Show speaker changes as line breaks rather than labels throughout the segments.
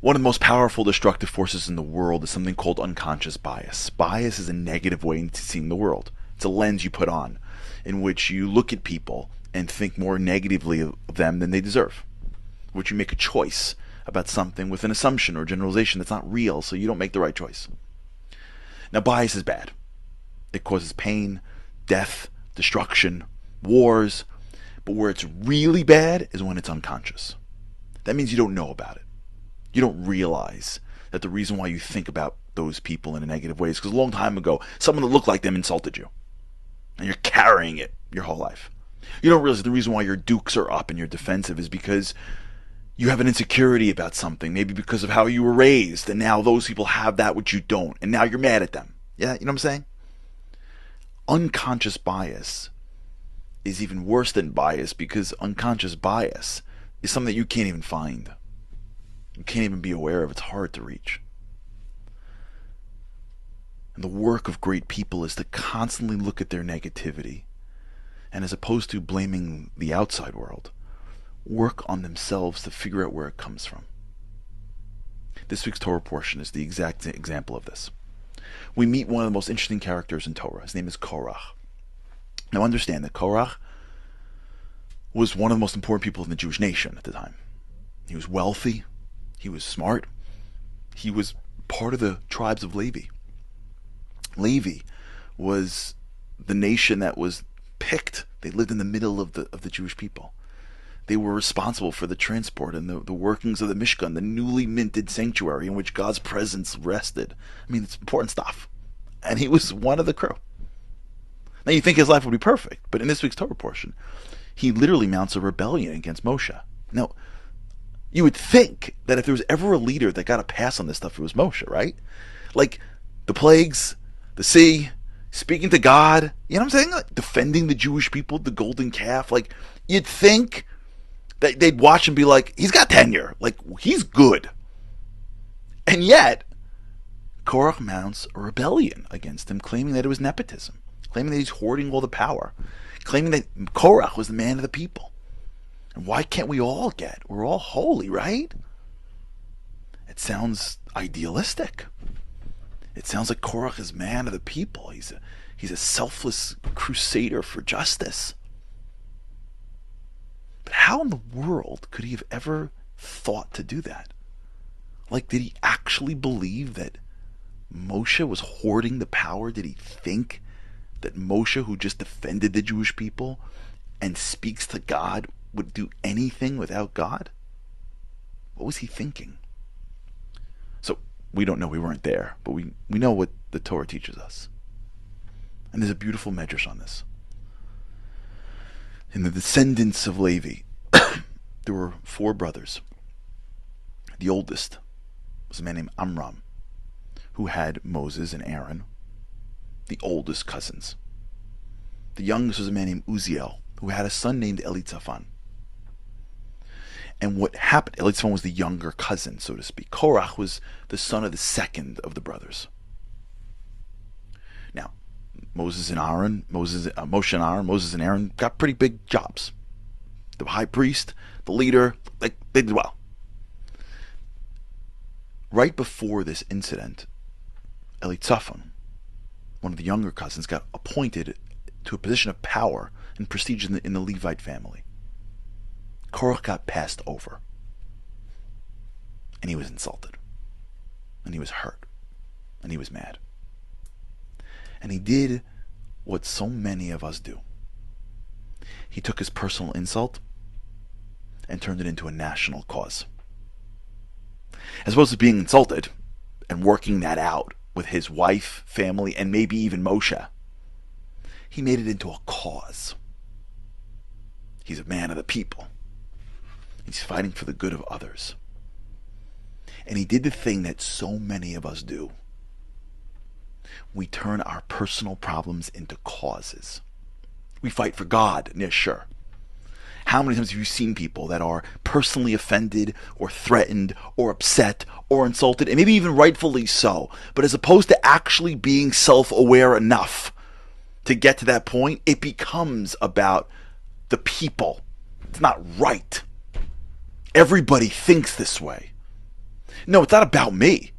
One of the most powerful destructive forces in the world is something called unconscious bias. Bias is a negative way into seeing the world. It's a lens you put on in which you look at people and think more negatively of them than they deserve. In which you make a choice about something with an assumption or generalization that's not real, so you don't make the right choice. Now, bias is bad. It causes pain, death, destruction, wars. But where it's really bad is when it's unconscious. That means you don't know about it. You don't realize that the reason why you think about those people in a negative way is because a long time ago, someone that looked like them insulted you. And you're carrying it your whole life. You don't realize the reason why your dukes are up and you're defensive is because you have an insecurity about something, maybe because of how you were raised, and now those people have that which you don't, and now you're mad at them. Yeah, you know what I'm saying? Unconscious bias is even worse than bias because unconscious bias is something that you can't even find. You can't even be aware of. It's hard to reach. And the work of great people is to constantly look at their negativity and, as opposed to blaming the outside world, work on themselves to figure out where it comes from. This week's Torah portion is the exact example of this. We meet one of the most interesting characters in Torah. His name is Korach. Now understand that Korach was one of the most important people in the Jewish nation at the time. He was wealthy. He was smart. He was part of the tribes of Levi. Levi was the nation that was picked. They lived in the middle of the Jewish people. They were responsible for the transport and the workings of the Mishkan, the newly minted sanctuary in which God's presence rested. I mean, it's important stuff. And he was one of the crew. Now you think his life would be perfect, but in this week's Torah portion, he literally mounts a rebellion against Moshe. Now, you would think that if there was ever a leader that got a pass on this stuff, it was Moshe, right? Like, the plagues, the sea, speaking to God, you know what I'm saying? Like, defending the Jewish people, the golden calf. Like, you'd think that they'd watch and be like, he's got tenure. Like, he's good. And yet, Korach mounts a rebellion against him, claiming that it was nepotism, claiming that he's hoarding all the power, claiming that Korach was the man of the people. And why can't we all get? We're all holy, right? It sounds idealistic. It sounds like Korach is man of the people. He's a selfless crusader for justice. But how in the world could he have ever thought to do that? Like, did he actually believe that Moshe was hoarding the power? Did he think that Moshe, who just defended the Jewish people and speaks to God, would do anything without God? What was he thinking? So we don't know, we weren't there, but we know what the Torah teaches us. And there's a beautiful medrash on this. In the descendants of Levi, there were 4 brothers. The oldest was a man named Amram, who had Moses and Aaron, the oldest cousins. The youngest was a man named Uziel, who had a son named Elitzaphan. And what happened, Elitzaphan was the younger cousin, so to speak. Korach was the son of the second of the brothers. Now, Moshe and Aaron, Moses and Aaron got pretty big jobs. The high priest, the leader, they did well. Right before this incident, Elitzaphan, one of the younger cousins, got appointed to a position of power and prestige in the Levite family. Korach got passed over. And he was insulted. And he was hurt. And he was mad. And he did what so many of us do. He took his personal insult and turned it into a national cause. As opposed to being insulted and working that out with his wife, family, and maybe even Moshe, he made it into a cause. He's a man of the people. He's fighting for the good of others. And he did the thing that so many of us do. We turn our personal problems into causes. We fight for God, yeah, sure. How many times have you seen people that are personally offended or threatened or upset or insulted, and maybe even rightfully so, but as opposed to actually being self-aware enough to get to that point, it becomes about the people. It's not right. Everybody thinks this way. No, it's not about me.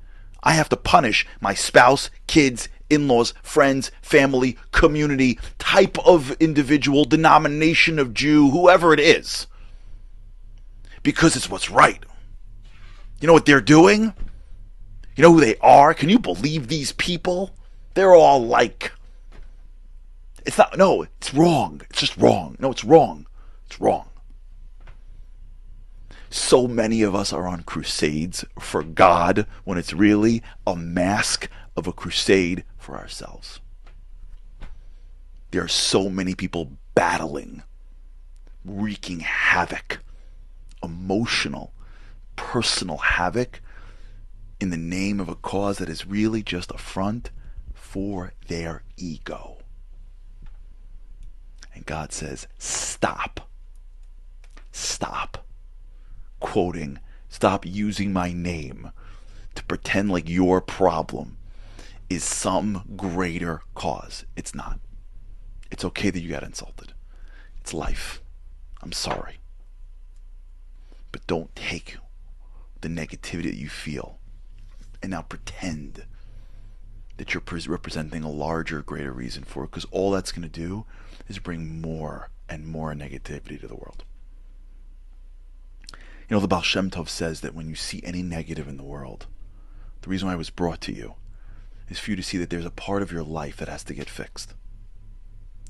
I have to punish my spouse, kids, in-laws, friends, family, community, type of individual, denomination of Jew, whoever it is. Because it's what's right. You know what they're doing? You know who they are? Can you believe these people? They're all like... It's not... No, it's wrong. It's just wrong. No, it's wrong. It's wrong. So many of us are on crusades for God when it's really a mask of a crusade for ourselves. There are so many people battling, wreaking havoc, emotional, personal havoc in the name of a cause that is really just a front for their ego. And God says, stop. Stop quoting, stop using my name to pretend like your problem is some greater cause. It's not. It's okay that you got insulted. It's life. I'm sorry. But don't take the negativity that you feel and now pretend that you're representing a larger, greater reason for it, because all that's going to do is bring more and more negativity to the world. You know, the Baal Shem Tov says that when you see any negative in the world, the reason why I was brought to you is for you to see that there's a part of your life that has to get fixed.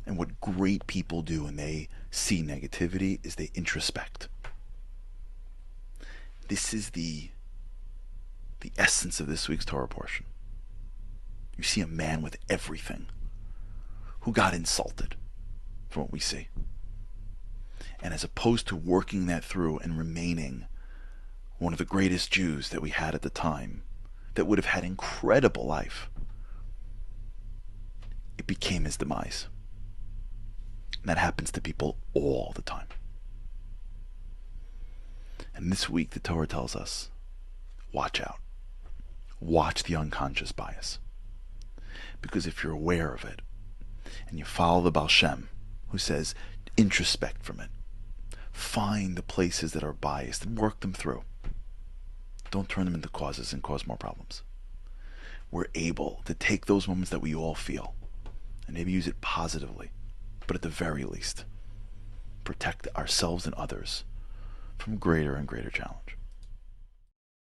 And what great people do when they see negativity is they introspect. This is the essence of this week's Torah portion. You see a man with everything who got insulted from what we see. And as opposed to working that through and remaining one of the greatest Jews that we had at the time, that would have had incredible life, it became his demise. And that happens to people all the time. And this week the Torah tells us, watch out. Watch the unconscious bias. Because if you're aware of it, and you follow the Baal Shem, who says, introspect from it, find the places that are biased and work them through. Don't turn them into causes and cause more problems. We're able to take those moments that we all feel and maybe use it positively, but at the very least, protect ourselves and others from greater and greater challenge.